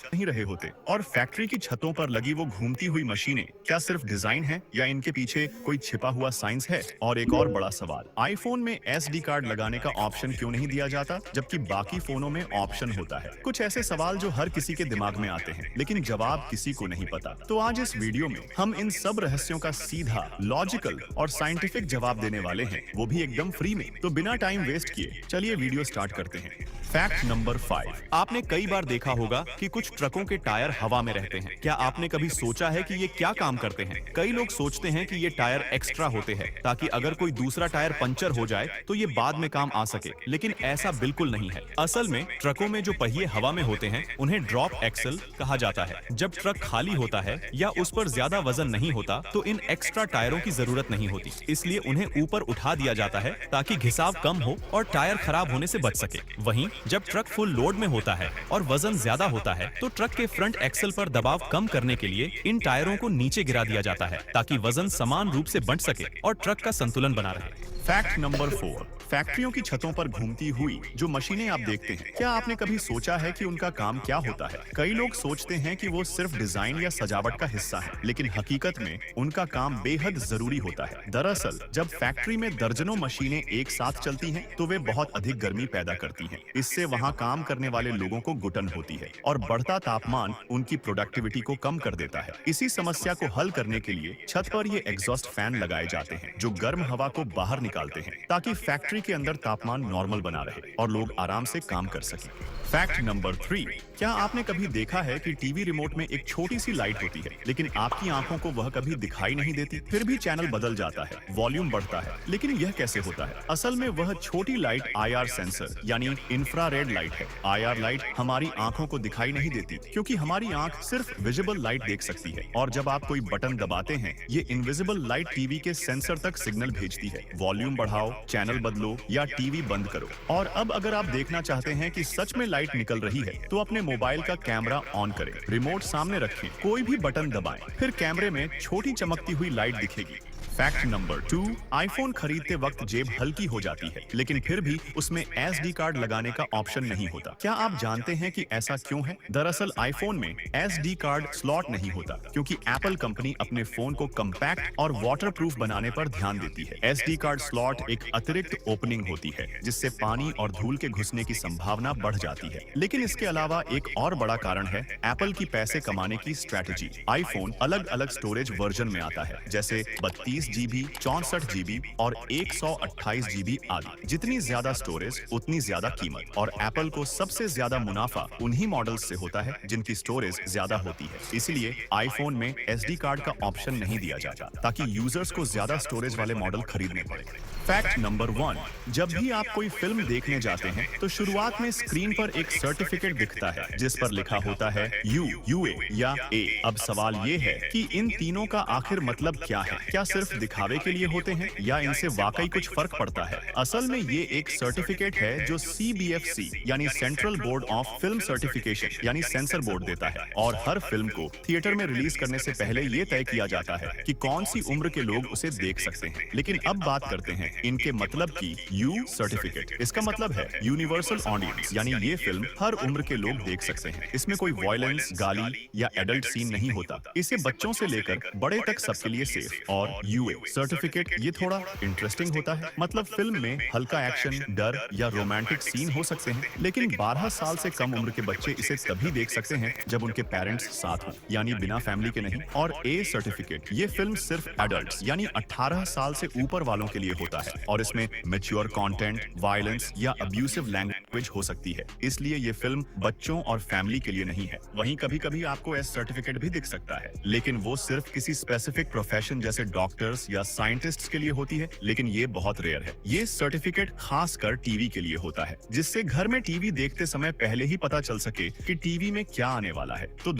नहीं रहे होते। और फैक्ट्री की छतों पर लगी वो घूमती हुई मशीनें क्या सिर्फ डिजाइन है या इनके पीछे कोई छिपा हुआ साइंस है? और एक और बड़ा सवाल, आईफोन में एसडी कार्ड लगाने का ऑप्शन क्यों नहीं दिया जाता जबकि बाकी फोनों में ऑप्शन होता है? कुछ ऐसे सवाल जो हर किसी के दिमाग में आते हैं लेकिन जवाब किसी को नहीं पता। तो आज इस वीडियो में हम इन सब रहस्यों का सीधा, लॉजिकल और साइंटिफिक जवाब देने वाले हैं, वो भी एकदम फ्री में। तो बिना टाइम वेस्ट किए चलिए वीडियो स्टार्ट करते हैं। Fact number 5। आपने कई बार देखा होगा कि कुछ ट्रकों के टायर हवा में रहते हैं। क्या आपने कभी सोचा है कि ये क्या काम करते हैं? कई लोग सोचते हैं कि ये टायर एक्स्ट्रा होते हैं ताकि अगर कोई दूसरा टायर पंचर हो जाए तो ये बाद में काम आ सके, लेकिन ऐसा बिल्कुल नहीं है। असल में ट्रकों में जो पहिए हवा में होते हैं उन्हें ड्रॉप एक्सल कहा जाता है। जब ट्रक खाली होता है या उस पर ज्यादा वजन नहीं होता तो इन एक्स्ट्रा टायरों की जरूरत नहीं होती, इसलिए उन्हें ऊपर उठा दिया जाता है ताकि घिसाव कम हो और टायर खराब होने से बच सके। वहीं जब ट्रक फुल लोड में होता है और वजन ज्यादा होता है तो ट्रक के फ्रंट एक्सल पर दबाव कम करने के लिए इन टायरों को नीचे गिरा दिया जाता है ताकि वजन समान रूप से बंट सके और ट्रक का संतुलन बना रहे। Fact number 4। फैक्ट्रियों की छतों पर घूमती हुई जो मशीनें आप देखते हैं, क्या आपने कभी सोचा है कि उनका काम क्या होता है? कई लोग सोचते हैं कि वो सिर्फ डिजाइन या सजावट का हिस्सा है, लेकिन हकीकत में उनका काम बेहद जरूरी होता है। दरअसल जब फैक्ट्री में दर्जनों मशीनें एक साथ चलती हैं, तो वे बहुत अधिक गर्मी पैदा करती हैं। इससे वहां काम करने वाले लोगों को घुटन होती है और बढ़ता तापमान उनकी प्रोडक्टिविटी को कम कर देता है। इसी समस्या को हल करने के लिए छत पर ये एग्जॉस्ट फैन लगाए जाते हैं जो गर्म हवा को बाहर निकालते हैं ताकि फैक्ट्री के अंदर तापमान नॉर्मल बना रहे और लोग आराम से काम कर सकें। Fact number 3। क्या आपने कभी देखा है कि टीवी रिमोट में एक छोटी सी लाइट होती है, लेकिन आपकी आंखों को वह कभी दिखाई नहीं देती, फिर भी चैनल बदल जाता है, वॉल्यूम बढ़ता है, लेकिन यह कैसे होता है? असल में वह छोटी लाइट आईआर सेंसर यानी इंफ्रारेड लाइट है। आईआर लाइट हमारी आंखों को दिखाई नहीं देती क्योंकि हमारी आंख सिर्फ विजिबल लाइट देख सकती है, और जब आप कोई बटन दबाते हैं ये इनविजिबल लाइट टीवी के सेंसर तक सिग्नल भेजती है, वॉल्यूम बढ़ाओ, चैनल बदलो या टीवी बंद करो। और अब अगर आप देखना चाहते हैं कि सच में लाइट निकल रही है तो अपने मोबाइल का कैमरा ऑन करें, रिमोट सामने रखें, कोई भी बटन दबाएं, फिर कैमरे में छोटी चमकती हुई लाइट दिखेगी। Fact number 2। आईफोन खरीदते वक्त जेब हल्की हो जाती है, लेकिन फिर भी उसमें एसडी कार्ड लगाने का ऑप्शन नहीं होता। क्या आप जानते हैं कि ऐसा क्यों है? दरअसल आईफोन में एसडी कार्ड स्लॉट नहीं होता क्योंकि एप्पल कंपनी अपने फोन को कम्पैक्ट और वाटरप्रूफ बनाने पर ध्यान देती है। एसडी कार्ड स्लॉट एक अतिरिक्त ओपनिंग होती है जिससे पानी और धूल के घुसने की संभावना बढ़ जाती है। लेकिन इसके अलावा एक और बड़ा कारण है एप्पल की पैसे कमाने की स्ट्रैटेजी। आईफोन अलग अलग स्टोरेज वर्जन में आता है, जैसे 32 GB, 64 GB और 128 GB आदि। जितनी ज्यादा स्टोरेज उतनी ज्यादा कीमत, और एप्पल को सबसे ज्यादा मुनाफा उन्हीं मॉडल्स से होता है जिनकी स्टोरेज ज्यादा होती है। इसलिए आईफोन में एसडी कार्ड का ऑप्शन नहीं दिया जाता ताकि यूजर्स को ज्यादा स्टोरेज वाले मॉडल खरीदने पड़े। Fact number 1। जब भी आप कोई फिल्म देखने जाते हैं तो शुरुआत में स्क्रीन पर एक सर्टिफिकेट दिखता है जिस पर लिखा होता है यूए या ए। अब सवाल ये है कि इन तीनों का आखिर मतलब क्या है? क्या सिर्फ दिखावे के लिए होते हैं या इनसे वाकई कुछ फर्क पड़ता है? असल में ये एक सर्टिफिकेट है जो CBFC यानी central board of film certification यानी सेंसर बोर्ड देता है, और हर फिल्म को थिएटर में रिलीज करने से पहले ये तय किया जाता है कि कौन सी उम्र के लोग उसे देख सकते हैं। लेकिन अब बात करते हैं इनके मतलब की। यू सर्टिफिकेट, इसका मतलब है यूनिवर्सल ऑडियंस, यानी ये फिल्म हर उम्र के लोग देख सकते हैं। इसमें कोई वायलेंस, गाली या एडल्ट सीन नहीं होता। इसे बच्चों से लेकर बड़े तक सबके लिए सेफ। और यूए सर्टिफिकेट ये थोड़ा इंटरेस्टिंग होता है, मतलब फिल्म में हल्का एक्शन, डर या रोमांटिक सीन हो सकते हैं, लेकिन 12 साल से कम उम्र के बच्चे इसे तभी देख सकते हैं जब उनके पेरेंट्स साथ हों, यानी बिना फैमिली के नहीं। और ए सर्टिफिकेट, ये फिल्म सिर्फ एडल्ट्स यानी 18 साल से ऊपर वालों के लिए होता है, और इसमें मैच्योर कंटेंट, वायलेंस या अब्यूसिव लैंग्वेज हो सकती है, इसलिए ये फिल्म बच्चों और फैमिली के लिए नहीं है। वहीं कभी-कभी आपको एस सर्टिफिकेट भी दिख सकता है, लेकिन वो सिर्फ किसी स्पेसिफिक प्रोफेशन जैसे डॉक्टर्स या साइंटिस्ट्स के लिए होती है, लेकिन ये बहुत रेयर है। ये सर्टिफिकेट खासकर टीवी के लिए होता है, जिससे घर में टीवी देखते समय पहले ही पता चल सके कि टीवी में क्या आने वाला है। तो